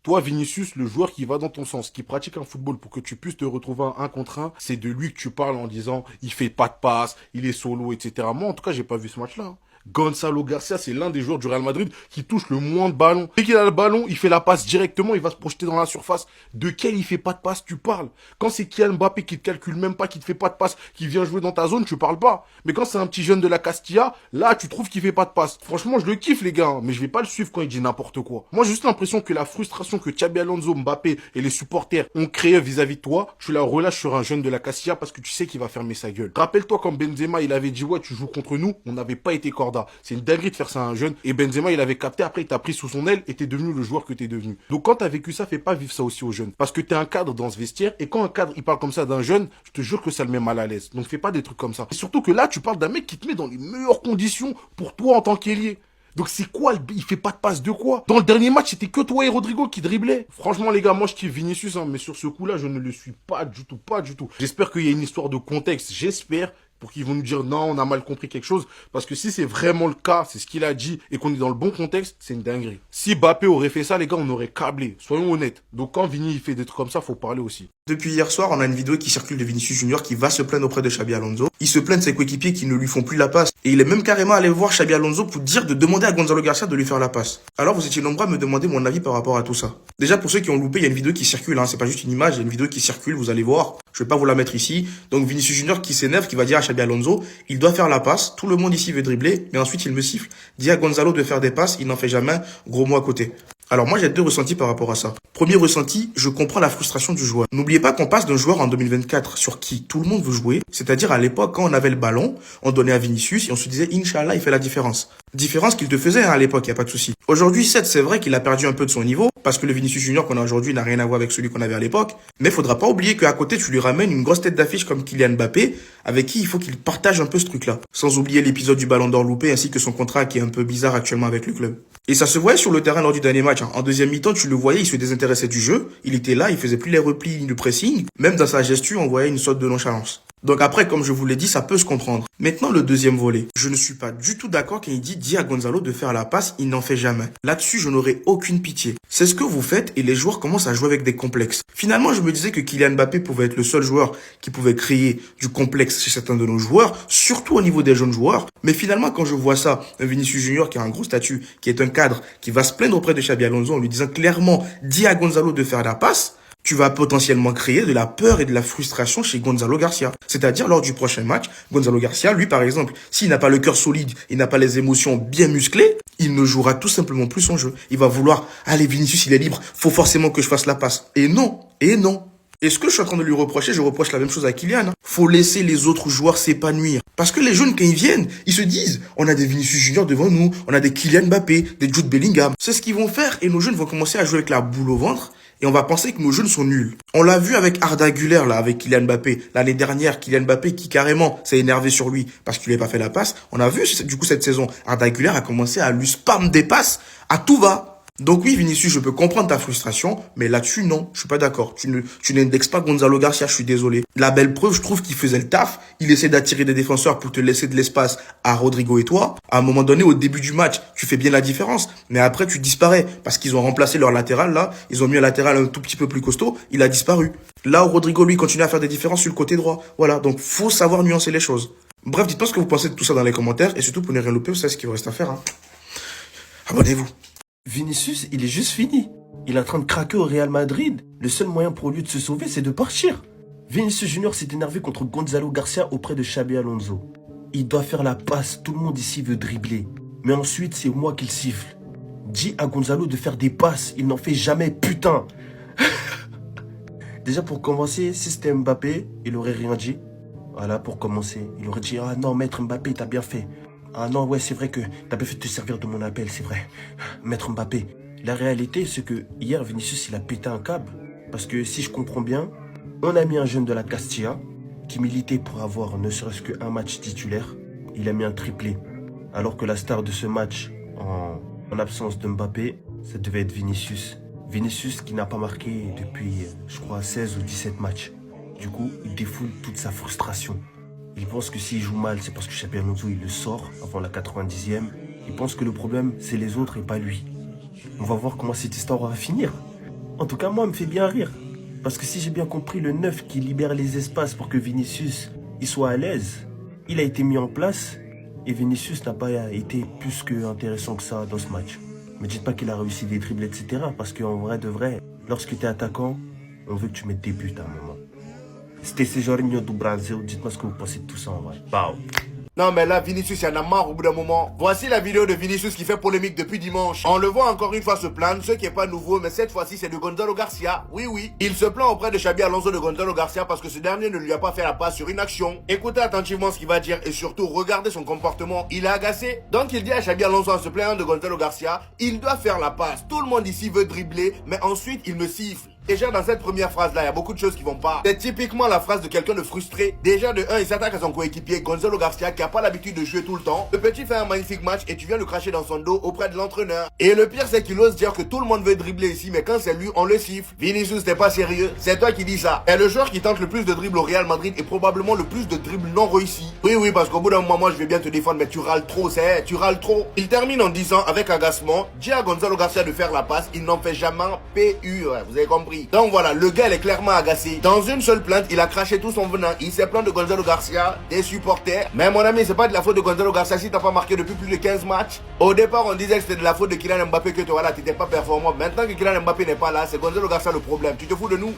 Toi, Vinicius, le joueur qui va dans ton sens, qui pratique un football pour que tu puisses te retrouver un contre un, c'est de lui que tu parles en disant il fait pas de passe, il est solo, etc. Moi, en tout cas, j'ai pas vu ce match-là, hein. Gonzalo Garcia, c'est l'un des joueurs du Real Madrid qui touche le moins de ballons. Dès qu'il a le ballon, il fait la passe directement, il va se projeter dans la surface. De quel il fait pas de passe, tu parles? Quand c'est Kylian Mbappé qui te calcule même pas, qui te fait pas de passe, qui vient jouer dans ta zone, tu parles pas. Mais quand c'est un petit jeune de la Castilla, là, tu trouves qu'il fait pas de passe. Franchement, je le kiffe, les gars, hein, mais je vais pas le suivre quand il dit n'importe quoi. Moi, j'ai juste l'impression que la frustration que Xabi Alonso, Mbappé et les supporters ont créée vis-à-vis de toi, tu la relâches sur un jeune de la Castilla parce que tu sais qu'il va fermer sa gueule. Rappelle-toi quand Benzema, il avait dit ouais, tu joues contre nous, on n'avait pas été corda. C'est une dinguerie de faire ça à un jeune. Et Benzema, il avait capté, après, il t'a pris sous son aile et t'es devenu le joueur que t'es devenu. Donc quand t'as vécu ça, fais pas vivre ça aussi aux jeunes. Parce que t'es un cadre dans ce vestiaire, et quand un cadre, il parle comme ça d'un jeune, je te jure que ça le met mal à l'aise. Donc fais pas des trucs comme ça. Et surtout que là, tu parles d'un mec qui te met dans les meilleures conditions pour toi en tant qu'ailier. Donc c'est quoi, il fait pas de passe de quoi? Dans le dernier match, c'était que toi et Rodrigo qui driblaient. Franchement les gars, moi je kiffe Vinicius, hein, mais sur ce coup-là, je ne le suis pas du tout, pas du tout. J'espère qu'il y a une histoire de contexte, j'espère, pour qu'ils vont nous dire non, on a mal compris quelque chose. Parce que si c'est vraiment le cas, c'est ce qu'il a dit, et qu'on est dans le bon contexte, c'est une dinguerie. Si Mbappé aurait fait ça, les gars, on aurait câblé. Soyons honnêtes. Donc quand Vini il fait des trucs comme ça, faut parler aussi. Depuis hier soir, on a une vidéo qui circule de Vinicius Junior qui va se plaindre auprès de Xabi Alonso. Il se plaint de ses coéquipiers qui ne lui font plus la passe. Et il est même carrément allé voir Xabi Alonso pour dire de demander à Gonzalo Garcia de lui faire la passe. Alors vous étiez nombreux à me demander mon avis par rapport à tout ça. Déjà pour ceux qui ont loupé, il y a une vidéo qui circule, hein. C'est pas juste une image, il y a une vidéo qui circule, vous allez voir. Je vais pas vous la mettre ici. Donc Vinicius Junior qui s'énerve, qui va dire à Xabi Alonso, il doit faire la passe, tout le monde ici veut dribbler, mais ensuite il me siffle. Dit à Gonzalo de faire des passes, il n'en fait jamais, gros mot à côté. Alors moi j'ai deux ressentis par rapport à ça. Premier ressenti, je comprends la frustration du joueur. N'oubliez pas qu'on passe d'un joueur en 2024 sur qui tout le monde veut jouer, c'est-à-dire à l'époque quand on avait le ballon, on donnait à Vinicius et on se disait Inch'Allah il fait la différence. Différence qu'il te faisait hein, à l'époque, y a pas de souci. Aujourd'hui, certes, c'est vrai qu'il a perdu un peu de son niveau parce que le Vinicius Junior qu'on a aujourd'hui n'a rien à voir avec celui qu'on avait à l'époque, mais faudra pas oublier qu'à côté tu lui ramènes une grosse tête d'affiche comme Kylian Mbappé avec qui il faut qu'il partage un peu ce truc-là. Sans oublier l'épisode du Ballon d'Or loupé ainsi que son contrat qui est un peu bizarre actuellement avec le club. Et ça se voyait sur le terrain lors du dernier match, hein. En deuxième mi-temps, tu le voyais, il se désintéressait du jeu, il était là, il faisait plus les replis ni le pressing, même dans sa gesture, on voyait une sorte de nonchalance. Donc après, comme je vous l'ai dit, ça peut se comprendre. Maintenant, le deuxième volet. Je ne suis pas du tout d'accord quand il dit à Gonzalo de faire la passe, il n'en fait jamais. Là-dessus, je n'aurai aucune pitié. C'est ce que vous faites et les joueurs commencent à jouer avec des complexes. Finalement, je me disais que Kylian Mbappé pouvait être le seul joueur qui pouvait créer du complexe chez certains de nos joueurs, surtout au niveau des jeunes joueurs. Mais finalement, quand je vois ça, un Vinicius Junior qui a un gros statut, qui est un cadre, qui va se plaindre auprès de Xabi Alonso en lui disant clairement, dis à Gonzalo de faire la passe, tu vas potentiellement créer de la peur et de la frustration chez Gonzalo Garcia. C'est-à-dire, lors du prochain match, Gonzalo Garcia, lui, par exemple, s'il n'a pas le cœur solide, il n'a pas les émotions bien musclées, il ne jouera tout simplement plus son jeu. Il va vouloir, allez, Vinicius, il est libre, faut forcément que je fasse la passe. Et non, et non. Et ce que je suis en train de lui reprocher, je reproche la même chose à Kylian, hein. Faut laisser les autres joueurs s'épanouir. Parce que les jeunes, quand ils viennent, ils se disent, on a des Vinicius Junior devant nous, on a des Kylian Mbappé, des Jude Bellingham. C'est ce qu'ils vont faire et nos jeunes vont commencer à jouer avec la boule au ventre. Et on va penser que nos jeunes sont nuls. On l'a vu avec Arda Güler, là, avec Kylian Mbappé. L'année dernière, Kylian Mbappé qui carrément s'est énervé sur lui parce qu'il n'avait pas fait la passe. On a vu, du coup, cette saison, Arda Güler a commencé à lui spam des passes à tout va. Donc oui, Vinicius, je peux comprendre ta frustration, mais là-dessus, non, je suis pas d'accord. Tu n'indexes pas Gonzalo Garcia, je suis désolé. La belle preuve, je trouve qu'il faisait le taf. Il essaie d'attirer des défenseurs pour te laisser de l'espace à Rodrigo et toi. À un moment donné, au début du match, tu fais bien la différence, mais après, tu disparais parce qu'ils ont remplacé leur latéral, là. Ils ont mis un latéral un tout petit peu plus costaud. Il a disparu. Là où Rodrigo, lui, continue à faire des différences sur le côté droit. Voilà, donc faut savoir nuancer les choses. Bref, dites-moi ce que vous pensez de tout ça dans les commentaires et surtout pour ne rien louper, vous savez ce qu'il vous reste à faire, hein. Abonnez-vous. Vinicius, il est juste fini. Il est en train de craquer au Real Madrid. Le seul moyen pour lui de se sauver, c'est de partir. Vinicius Junior s'est énervé contre Gonzalo Garcia auprès de Xabi Alonso. Il doit faire la passe, tout le monde ici veut dribbler. Mais ensuite, c'est moi qui le siffle. Dis à Gonzalo de faire des passes, il n'en fait jamais, putain. Déjà pour commencer, si c'était Mbappé, il aurait rien dit. Voilà, pour commencer. Il aurait dit, ah non, maître Mbappé, t'as bien fait. Ah non, ouais, c'est vrai que t'as bien fait de te servir de mon appel, c'est vrai. Maître Mbappé. La réalité, c'est que hier, Vinicius, il a pété un câble. Parce que si je comprends bien, on a mis un jeune de la Castilla qui militait pour avoir ne serait-ce qu'un match titulaire. Il a mis un triplé. Alors que la star de ce match, en absence de Mbappé, ça devait être Vinicius. Vinicius qui n'a pas marqué depuis, je crois, 16 ou 17 matchs. Du coup, il défoule toute sa frustration. Il pense que s'il joue mal, c'est parce que Xabi Alonso, il le sort avant la 90e. Il pense que le problème, c'est les autres et pas lui. On va voir comment cette histoire va finir. En tout cas, moi, me fait bien rire. Parce que si j'ai bien compris, le 9 qui libère les espaces pour que Vinicius il soit à l'aise, il a été mis en place et Vinicius n'a pas été plus que intéressant que ça dans ce match. Me dites pas qu'il a réussi des dribbles, etc. Parce qu'en vrai de vrai, lorsque tu es attaquant, on veut que tu mettes des buts à un moment. C'était Jorginho do Brasil. Dites-moi ce que vous pensez de tout ça en vrai. Bao. Non mais là, Vinicius, il y en a marre au bout d'un moment. Voici la vidéo de Vinicius qui fait polémique depuis dimanche. On le voit encore une fois se plaindre, ce qui est pas nouveau, mais cette fois-ci c'est de Gonzalo Garcia. Oui, oui. Il se plaint auprès de Xabi Alonso de Gonzalo Garcia parce que ce dernier ne lui a pas fait la passe sur une action. Écoutez attentivement ce qu'il va dire et surtout regardez son comportement. Il est agacé. Donc il dit à Xabi Alonso en se plaignant de Gonzalo Garcia, il doit faire la passe. Tout le monde ici veut dribbler, mais ensuite il me siffle. Déjà dans cette première phrase là, il y a beaucoup de choses qui vont pas. C'est typiquement la phrase de quelqu'un de frustré. Déjà de 1, il s'attaque à son coéquipier Gonzalo Garcia qui a pas l'habitude de jouer tout le temps. Le petit fait un magnifique match et tu viens le cracher dans son dos auprès de l'entraîneur. Et le pire c'est qu'il ose dire que tout le monde veut dribbler ici, mais quand c'est lui, on le siffle. Vinicius, t'es pas sérieux. C'est toi qui dis ça. Et le joueur qui tente le plus de dribbles au Real Madrid est probablement le plus de dribbles non réussis. Oui, oui, parce qu'au bout d'un moment, moi je vais bien te défendre, mais tu râles trop, tu râles trop. Il termine en disant avec agacement, dis à Gonzalo Garcia de faire la passe, il n'en fait jamais PU, ouais, vous avez compris. Donc voilà, le gars il est clairement agacé. Dans une seule plainte, il a craché tout son venin. Il s'est plaint de Gonzalo Garcia, des supporters. Mais mon ami, c'est pas de la faute de Gonzalo Garcia si t'as pas marqué depuis plus de 15 matchs. Au départ, on disait que c'était de la faute de Kylian Mbappé que toi là, t'étais pas performant. Maintenant que Kylian Mbappé n'est pas là, c'est Gonzalo Garcia le problème. Tu te fous de nous?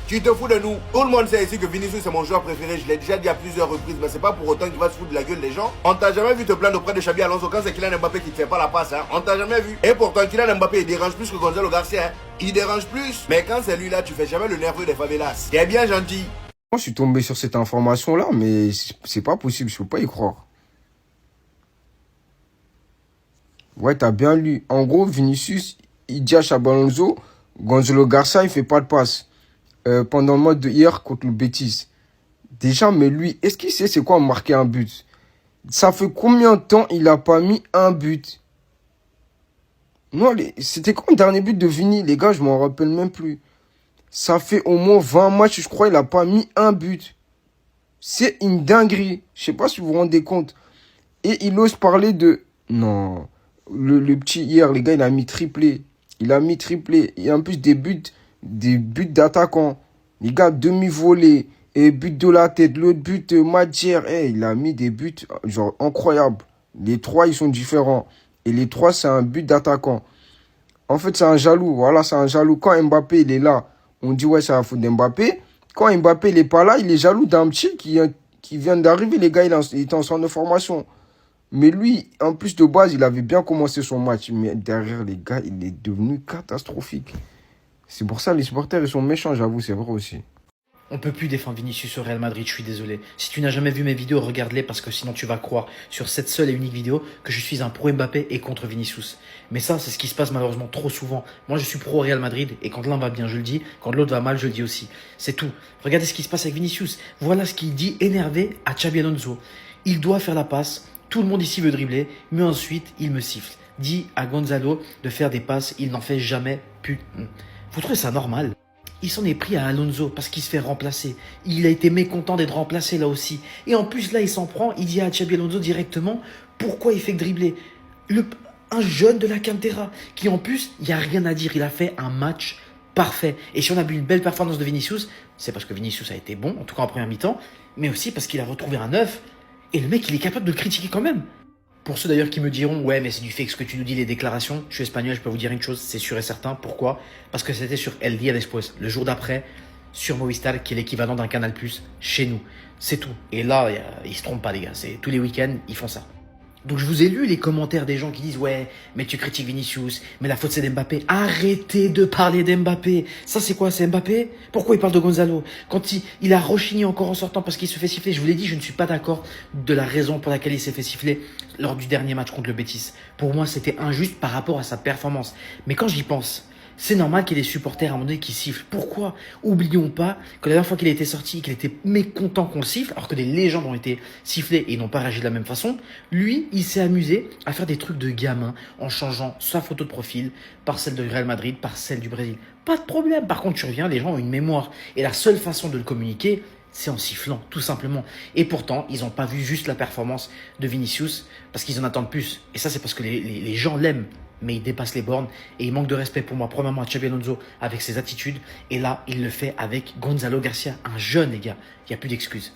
Tu te fous de nous? Tout le monde sait ici que Vinicius est mon joueur préféré. Je l'ai déjà dit à plusieurs reprises, mais c'est pas pour autant qu'il va se foutre de la gueule des gens. On t'a jamais vu te plaindre auprès de Xabi Alonso quand c'est Kylian Mbappé qui te fait pas la passe, hein. On t'a jamais vu. Et pourtant, Kylian Mbappé il dérange plus que Gonzalo Garcia, hein. Il dérange plus. Mais quand c'est lui là, tu fais jamais le nerveux des favelas. T'es bien gentil. Moi, je suis tombé sur cette information-là, mais c'est pas possible, je peux pas y croire. Ouais, t'as bien lu. En gros, Vinicius, il dit à Xabi Alonso, Gonzalo Garcia, il fait pas de passe. Pendant le match de hier contre le Betis. Déjà, mais lui, est-ce qu'il sait c'est quoi marquer un but? Ça fait combien de temps il a pas mis un but? Non, c'était quand le dernier but de Vini? Les gars, je m'en rappelle même plus. Ça fait au moins 20 matchs, je crois, il a pas mis un but. C'est une dinguerie. Je sais pas si vous vous rendez compte. Et il ose parler de... Non. Le petit hier, les gars, il a mis triplé. Il a mis triplé. Et en plus, des buts d'attaquants. Les gars, demi-volée. Et but de la tête. L'autre but, Madjer. Il a mis des buts, genre, incroyables. Les trois, ils sont différents. Et les trois, c'est un but d'attaquant. En fait, c'est un jaloux. Voilà, c'est un jaloux. Quand Mbappé, il est là, on dit, ouais, c'est la faute d'Mbappé. Quand Mbappé, il est pas là, il est jaloux d'un petit qui vient d'arriver. Les gars, il est en centre de formation. Mais lui, en plus de base, il avait bien commencé son match. Mais derrière, les gars, il est devenu catastrophique. C'est pour ça les supporters, ils sont méchants, j'avoue, c'est vrai aussi. On peut plus défendre Vinicius au Real Madrid, je suis désolé. Si tu n'as jamais vu mes vidéos, regarde-les parce que sinon tu vas croire sur cette seule et unique vidéo que je suis un pro Mbappé et contre Vinicius. Mais ça, c'est ce qui se passe malheureusement trop souvent. Moi, je suis pro Real Madrid et quand l'un va bien, je le dis. Quand l'autre va mal, je le dis aussi. C'est tout. Regardez ce qui se passe avec Vinicius. Voilà ce qu'il dit énervé à Xabi Alonso. Il doit faire la passe. Tout le monde ici veut dribbler, mais ensuite, il me siffle. Dit à Gonzalo de faire des passes, il n'en fait jamais. Putain. Vous trouvez ça normal? Il s'en est pris à Alonso parce qu'il se fait remplacer. Il a été mécontent d'être remplacé là aussi. Et en plus là, il s'en prend, il dit à Xabi Alonso directement pourquoi il fait que dribbler. Un jeune de la Cantera qui en plus, il n'y a rien à dire. Il a fait un match parfait. Et si on a vu une belle performance de Vinicius, c'est parce que Vinicius a été bon, en tout cas en première mi-temps, mais aussi parce qu'il a retrouvé un neuf. Et le mec, il est capable de le critiquer quand même. Pour ceux d'ailleurs qui me diront, ouais, mais c'est du fait que ce que tu nous dis, les déclarations, je suis espagnol, je peux vous dire une chose, c'est sûr et certain. Pourquoi? Parce que c'était sur El Día Después, le jour d'après, sur Movistar, qui est l'équivalent d'un Canal+, chez nous. C'est tout. Et là, ils se trompent pas, les gars. C'est tous les week-ends, ils font ça. Donc je vous ai lu les commentaires des gens qui disent « Ouais, mais tu critiques Vinicius, mais la faute c'est d'Mbappé. » Arrêtez de parler d'Mbappé. Ça c'est quoi, c'est Mbappé? Pourquoi il parle de Gonzalo? Quand il a rechigné encore en sortant parce qu'il se fait siffler. Je vous l'ai dit, je ne suis pas d'accord de la raison pour laquelle il s'est fait siffler lors du dernier match contre le Betis. Pour moi, c'était injuste par rapport à sa performance. Mais quand j'y pense, c'est normal qu'il y ait des supporters à un moment donné qui sifflent. Pourquoi? Oublions pas que la dernière fois qu'il était sorti, qu'il était mécontent qu'on le siffle, alors que des légendes ont été sifflées et ils n'ont pas réagi de la même façon, lui, il s'est amusé à faire des trucs de gamin en changeant sa photo de profil par celle de Real Madrid, par celle du Brésil. Pas de problème. Par contre, tu reviens, les gens ont une mémoire. Et la seule façon de le communiquer, c'est en sifflant, tout simplement. Et pourtant, ils n'ont pas vu juste la performance de Vinicius parce qu'ils en attendent plus. Et ça, c'est parce que les gens l'aiment. mais il dépasse les bornes et il manque de respect pour moi, premièrement à Xabi Alonso avec ses attitudes, et là, il le fait avec Gonzalo Garcia, un jeune, les gars. Il n'y a plus d'excuses.